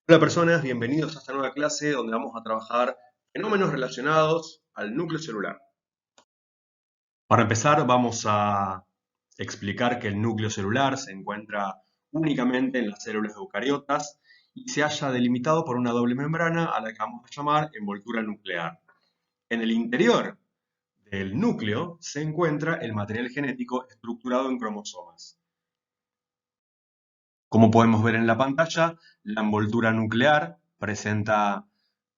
Hola personas, bienvenidos a esta nueva clase donde vamos a trabajar fenómenos relacionados al núcleo celular. Para empezar vamos a explicar que el núcleo celular se encuentra únicamente en las células eucariotas y se halla delimitado por una doble membrana a la que vamos a llamar envoltura nuclear. En el interior del núcleo se encuentra el material genético estructurado en cromosomas. Como podemos ver en la pantalla, la envoltura nuclear presenta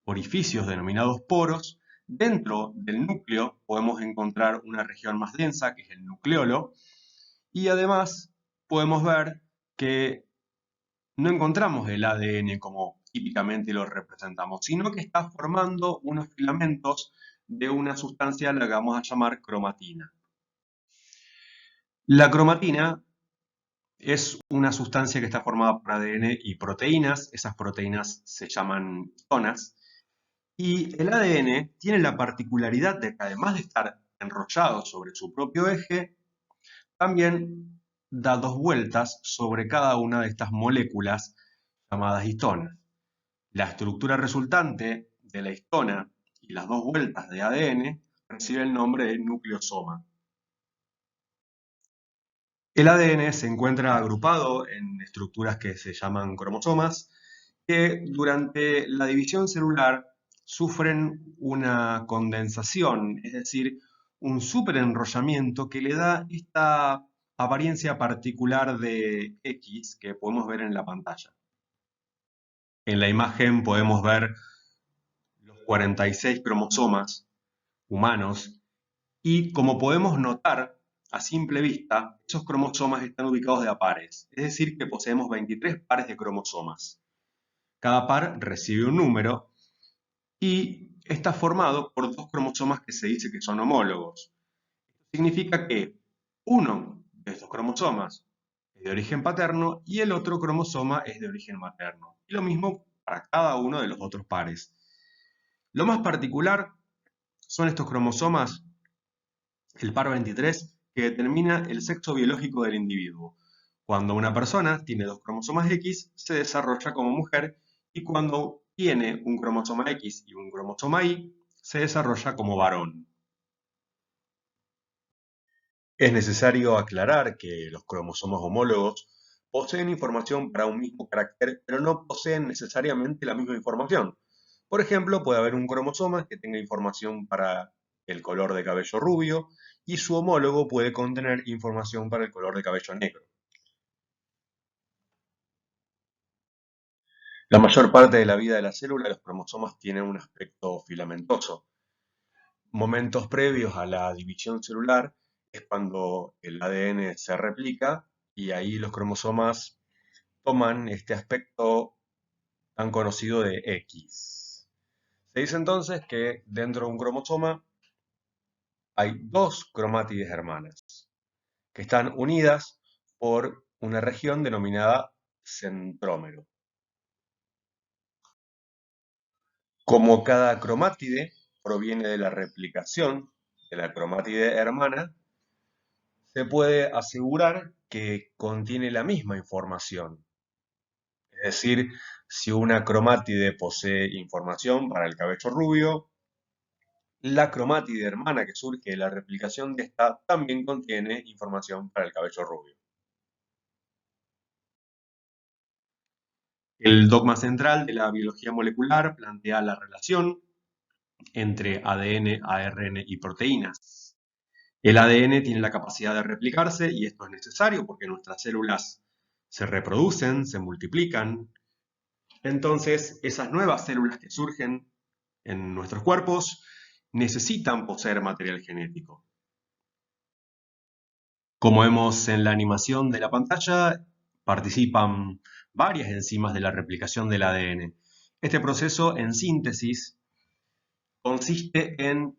orificios denominados poros. Dentro del núcleo podemos encontrar una región más densa, que es el nucleolo, y además podemos ver que no encontramos el ADN como típicamente lo representamos, sino que está formando unos filamentos de una sustancia a la que vamos a llamar cromatina. La cromatina es una sustancia que está formada por ADN y proteínas. Esas proteínas se llaman histonas. Y el ADN tiene la particularidad de que además de estar enrollado sobre su propio eje, también da dos vueltas sobre cada una de estas moléculas llamadas histonas. La estructura resultante de la histona y las dos vueltas de ADN recibe el nombre de nucleosoma. El ADN se encuentra agrupado en estructuras que se llaman cromosomas, que durante la división celular sufren una condensación, es decir, un superenrollamiento que le da esta apariencia particular de X que podemos ver en la pantalla. En la imagen podemos ver los 46 cromosomas humanos y como podemos notar a simple vista, esos cromosomas están ubicados de a pares, es decir, que poseemos 23 pares de cromosomas. Cada par recibe un número y está formado por dos cromosomas que se dice que son homólogos. Esto significa que uno de estos cromosomas es de origen paterno y el otro cromosoma es de origen materno. Y lo mismo para cada uno de los otros pares. Lo más particular son estos cromosomas, el par 23, que determina el sexo biológico del individuo. Cuando una persona tiene dos cromosomas X, se desarrolla como mujer, y cuando tiene un cromosoma X y un cromosoma Y, se desarrolla como varón. Es necesario aclarar que los cromosomas homólogos poseen información para un mismo carácter, pero no poseen necesariamente la misma información. Por ejemplo, puede haber un cromosoma que tenga información para el color de cabello rubio y su homólogo puede contener información para el color de cabello negro. La mayor parte de la vida de la célula, los cromosomas tienen un aspecto filamentoso. Momentos previos a la división celular es cuando el ADN se replica y ahí los cromosomas toman este aspecto tan conocido de X. Se dice entonces que dentro de un cromosoma hay dos cromátides hermanas que están unidas por una región denominada centrómero. Como cada cromátide proviene de la replicación de la cromátide hermana, se puede asegurar que contiene la misma información. Es decir, si una cromátide posee información para el cabello rubio, la cromátide hermana que surge de la replicación de esta también contiene información para el cabello rubio. El dogma central de la biología molecular plantea la relación entre ADN, ARN y proteínas. El ADN tiene la capacidad de replicarse y esto es necesario porque nuestras células se reproducen, se multiplican. Entonces, esas nuevas células que surgen en nuestros cuerpos necesitan poseer material genético. Como vemos en la animación de la pantalla, participan varias enzimas de la replicación del ADN. Este proceso, en síntesis, consiste en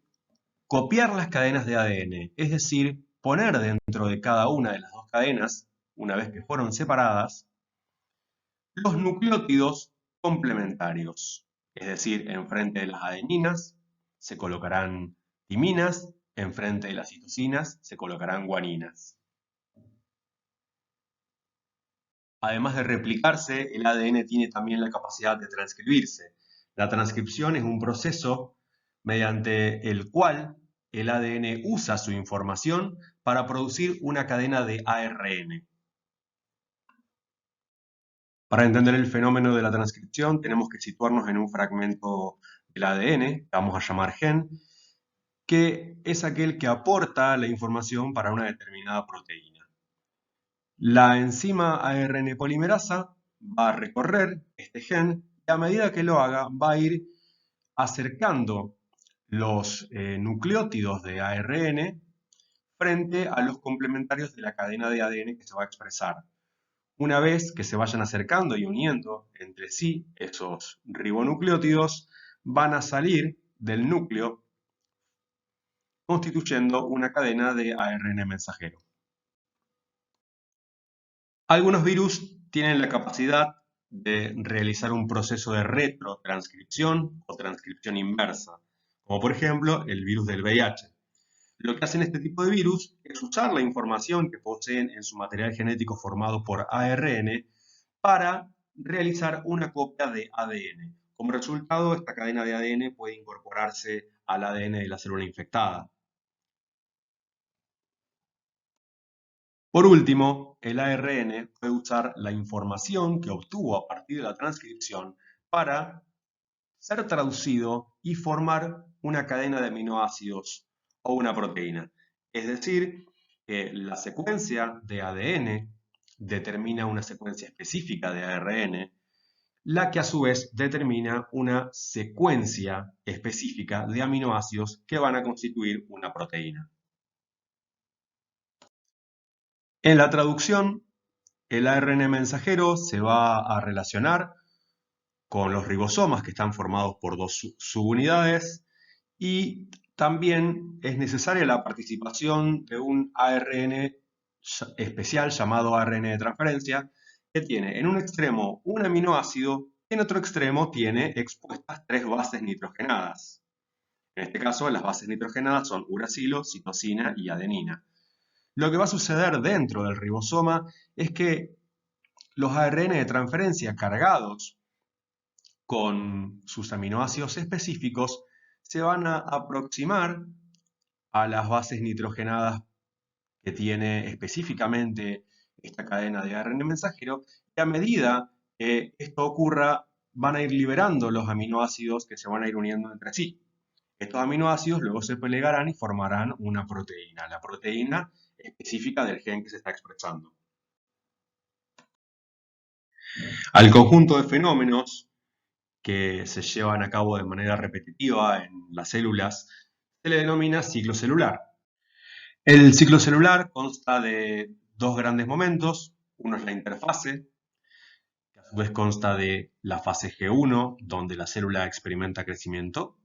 copiar las cadenas de ADN, es decir, poner dentro de cada una de las dos cadenas, una vez que fueron separadas, los nucleótidos complementarios. Es decir, enfrente de las adeninas se colocarán timinas, enfrente de las citosinas se colocarán guaninas. Además de replicarse, el ADN tiene también la capacidad de transcribirse. La transcripción es un proceso mediante el cual el ADN usa su información para producir una cadena de ARN. Para entender el fenómeno de la transcripción, tenemos que situarnos en un fragmento del ADN, que vamos a llamar gen, que es aquel que aporta la información para una determinada proteína. La enzima ARN polimerasa va a recorrer este gen y a medida que lo haga va a ir acercando los nucleótidos de ARN frente a los complementarios de la cadena de ADN que se va a expresar. Una vez que se vayan acercando y uniendo entre sí esos ribonucleótidos, van a salir del núcleo constituyendo una cadena de ARN mensajero. Algunos virus tienen la capacidad de realizar un proceso de retrotranscripción o transcripción inversa, como por ejemplo el virus del VIH. Lo que hacen este tipo de virus es usar la información que poseen en su material genético formado por ARN para realizar una copia de ADN. Como resultado, esta cadena de ADN puede incorporarse al ADN de la célula infectada. Por último, el ARN puede usar la información que obtuvo a partir de la transcripción para ser traducido y formar una cadena de aminoácidos o una proteína. Es decir, que la secuencia de ADN determina una secuencia específica de ARN, la que a su vez determina una secuencia específica de aminoácidos que van a constituir una proteína. En la traducción, el ARN mensajero se va a relacionar con los ribosomas que están formados por dos subunidades y también es necesaria la participación de un ARN especial llamado ARN de transferencia que tiene en un extremo un aminoácido y en otro extremo tiene expuestas tres bases nitrogenadas. En este caso las bases nitrogenadas son uracilo, citosina y adenina. Lo que va a suceder dentro del ribosoma es que los ARN de transferencia cargados con sus aminoácidos específicos se van a aproximar a las bases nitrogenadas que tiene específicamente esta cadena de ARN mensajero y a medida que esto ocurra van a ir liberando los aminoácidos que se van a ir uniendo entre sí. Estos aminoácidos luego se plegarán y formarán una proteína, la proteína específica del gen que se está expresando. Al conjunto de fenómenos que se llevan a cabo de manera repetitiva en las células se le denomina ciclo celular. El ciclo celular consta de dos grandes momentos. Uno es la interfase, que a su vez consta de la fase G1, donde la célula experimenta crecimiento,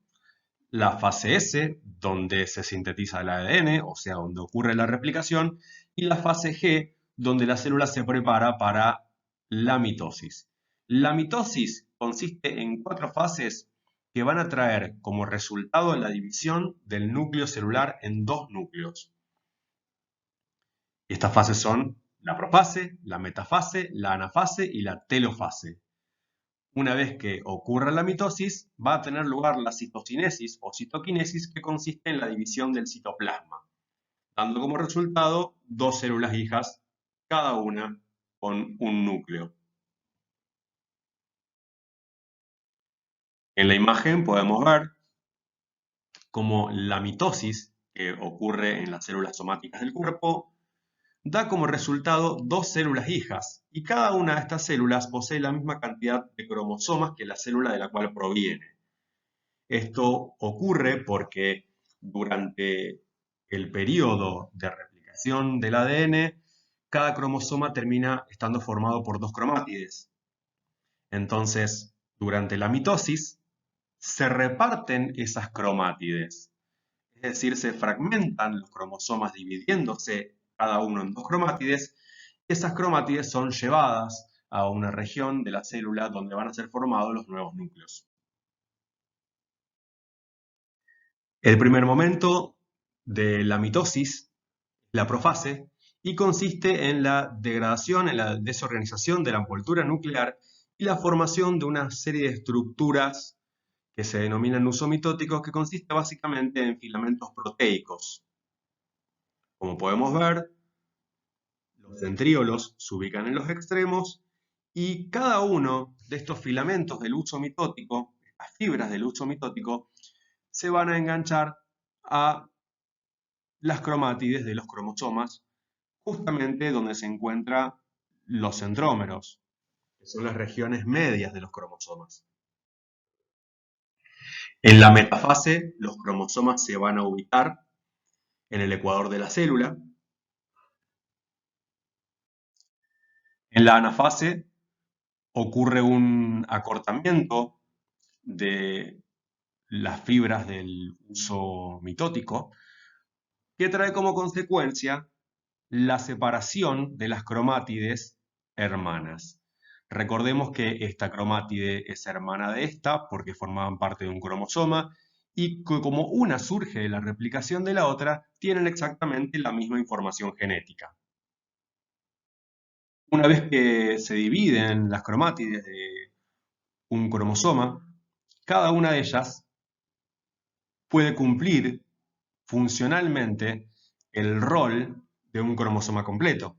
la fase S, donde se sintetiza el ADN, o sea, donde ocurre la replicación, y la fase G, donde la célula se prepara para la mitosis. La mitosis consiste en 4 fases que van a traer como resultado la división del núcleo celular en 2 núcleos. Estas fases son la profase, la metafase, la anafase y la telofase. Una vez que ocurra la mitosis, va a tener lugar la citocinesis o citoquinesis, que consiste en la división del citoplasma, dando como resultado 2 células hijas, cada una con un núcleo. En la imagen podemos ver cómo la mitosis, que ocurre en las células somáticas del cuerpo, da como resultado 2 células hijas, y cada una de estas células posee la misma cantidad de cromosomas que la célula de la cual proviene. Esto ocurre porque durante el periodo de replicación del ADN, cada cromosoma termina estando formado por 2 cromátides. Entonces, durante la mitosis, se reparten esas cromátides. Es decir, se fragmentan los cromosomas dividiéndose cada uno en 2 cromátides, y esas cromátides son llevadas a una región de la célula donde van a ser formados los nuevos núcleos. El primer momento de la mitosis, la profase, y consiste en la degradación, en la desorganización de la envoltura nuclear y la formación de una serie de estructuras que se denominan nusomitóticos, que consiste básicamente en filamentos proteicos. Como podemos ver, los centríolos se ubican en los extremos y cada uno de estos filamentos del huso mitótico, las fibras del huso mitótico, se van a enganchar a las cromátides de los cromosomas, justamente donde se encuentran los centrómeros, que son las regiones medias de los cromosomas. En la metafase, los cromosomas se van a ubicar en el ecuador de la célula. En la anafase ocurre un acortamiento de las fibras del huso mitótico, que trae como consecuencia la separación de las cromátides hermanas. Recordemos que esta cromátide es hermana de esta porque formaban parte de un cromosoma y que como una surge de la replicación de la otra, tienen exactamente la misma información genética. Una vez que se dividen las cromátides de un cromosoma, cada una de ellas puede cumplir funcionalmente el rol de un cromosoma completo,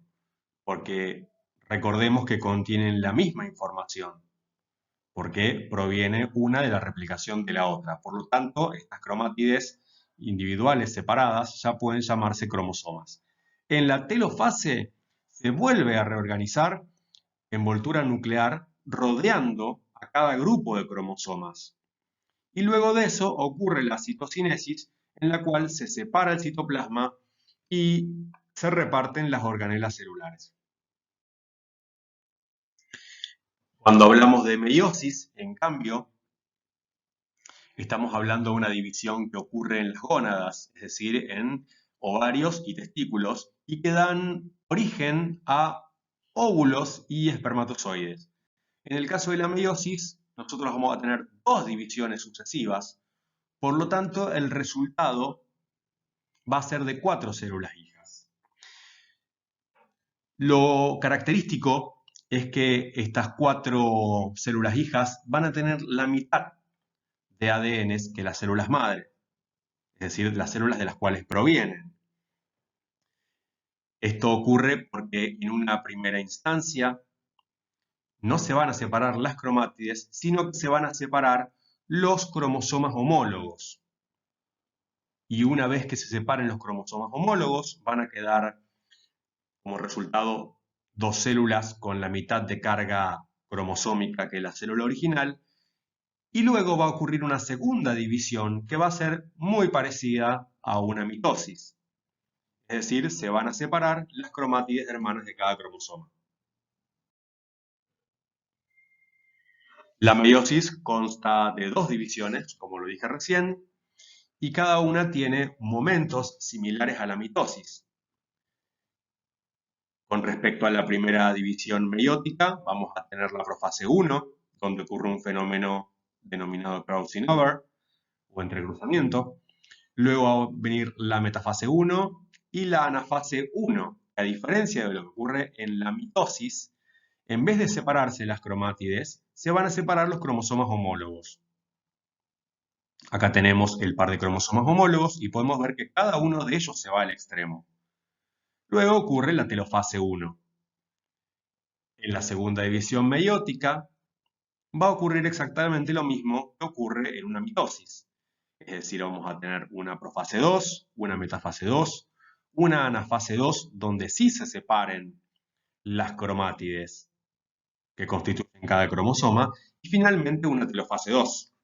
porque recordemos que contienen la misma información, porque proviene una de la replicación de la otra. Por lo tanto, estas cromátides individuales separadas ya pueden llamarse cromosomas. En la telofase se vuelve a reorganizar envoltura nuclear rodeando a cada grupo de cromosomas. Y luego de eso ocurre la citocinesis, en la cual se separa el citoplasma y se reparten las organelas celulares. Cuando hablamos de meiosis, en cambio, estamos hablando de una división que ocurre en las gónadas, es decir, en ovarios y testículos, y que dan origen a óvulos y espermatozoides. En el caso de la meiosis, nosotros vamos a tener dos divisiones sucesivas, por lo tanto, el resultado va a ser de 4 células hijas. Lo característico es que estas 4 células hijas van a tener la mitad de ADN que las células madre, es decir, las células de las cuales provienen. Esto ocurre porque en una primera instancia no se van a separar las cromátides, sino que se van a separar los cromosomas homólogos. Y una vez que se separen los cromosomas homólogos, van a quedar como resultado 2 células con la mitad de carga cromosómica que la célula original, y luego va a ocurrir una segunda división que va a ser muy parecida a una mitosis. Es decir, se van a separar las cromátides hermanas de cada cromosoma. La meiosis consta de 2 divisiones, como lo dije recién, y cada una tiene momentos similares a la mitosis. Con respecto a la primera división meiótica, vamos a tener la profase 1, donde ocurre un fenómeno denominado crossing over o entrecruzamiento. Luego va a venir la metafase 1 y la anafase 1, que a diferencia de lo que ocurre en la mitosis, en vez de separarse las cromátides, se van a separar los cromosomas homólogos. Acá tenemos el par de cromosomas homólogos y podemos ver que cada uno de ellos se va al extremo. Luego ocurre la telofase 1. En la segunda división meiótica va a ocurrir exactamente lo mismo que ocurre en una mitosis. Es decir, vamos a tener una profase 2, una metafase 2, una anafase 2 donde sí se separen las cromátides que constituyen cada cromosoma y finalmente una telofase 2.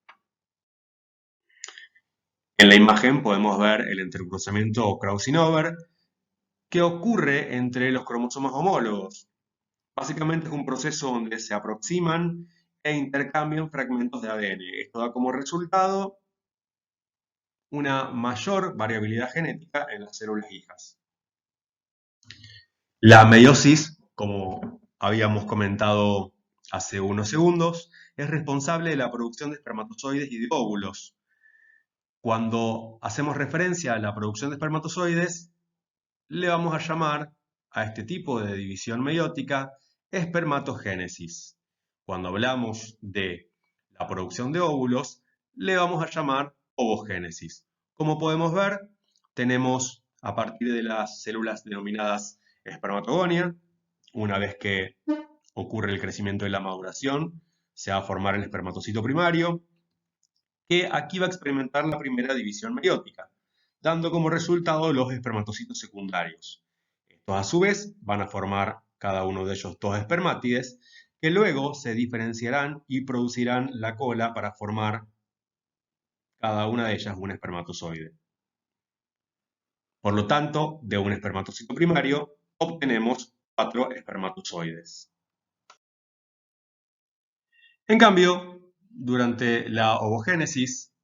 En la imagen podemos ver el entrecruzamiento o crossing over que ocurre entre los cromosomas homólogos. Básicamente es un proceso donde se aproximan e intercambian fragmentos de ADN. Esto da como resultado una mayor variabilidad genética en las células hijas. La meiosis, como habíamos comentado hace unos segundos, es responsable de la producción de espermatozoides y de óvulos. Cuando hacemos referencia a la producción de espermatozoides, le vamos a llamar a este tipo de división meiótica espermatogénesis. Cuando hablamos de la producción de óvulos, le vamos a llamar ovogénesis. Como podemos ver, tenemos a partir de las células denominadas espermatogonia, una vez que ocurre el crecimiento y la maduración, se va a formar el espermatocito primario, que aquí va a experimentar la primera división meiótica, dando como resultado los espermatocitos secundarios. Estos a su vez van a formar cada uno de ellos dos espermátides, que luego se diferenciarán y producirán la cola para formar cada una de ellas un espermatozoide. Por lo tanto, de un espermatocito primario obtenemos 4 espermatozoides. En cambio, durante la ovogénesis,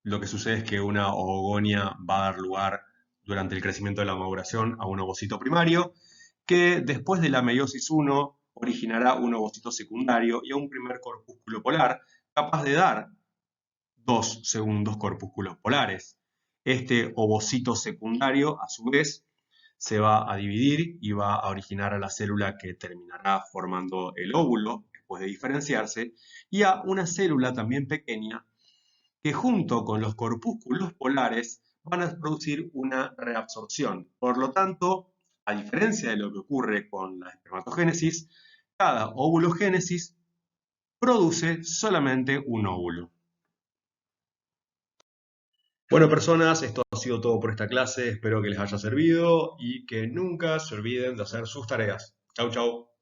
lo que sucede es que una oogonia va a dar lugar durante el crecimiento de la maduración a un ovocito primario, que después de la meiosis 1 originará un ovocito secundario y a un primer corpúsculo polar, capaz de dar 2 segundos corpúsculos polares. Este ovocito secundario, a su vez, se va a dividir y va a originar a la célula que terminará formando el óvulo después de diferenciarse, y a una célula también pequeña que junto con los corpúsculos polares van a producir una reabsorción. Por lo tanto, a diferencia de lo que ocurre con la espermatogénesis, cada óvulogénesis produce solamente un óvulo. Bueno, personas, esto ha sido todo por esta clase. Espero que les haya servido y que nunca se olviden de hacer sus tareas. Chau, chau.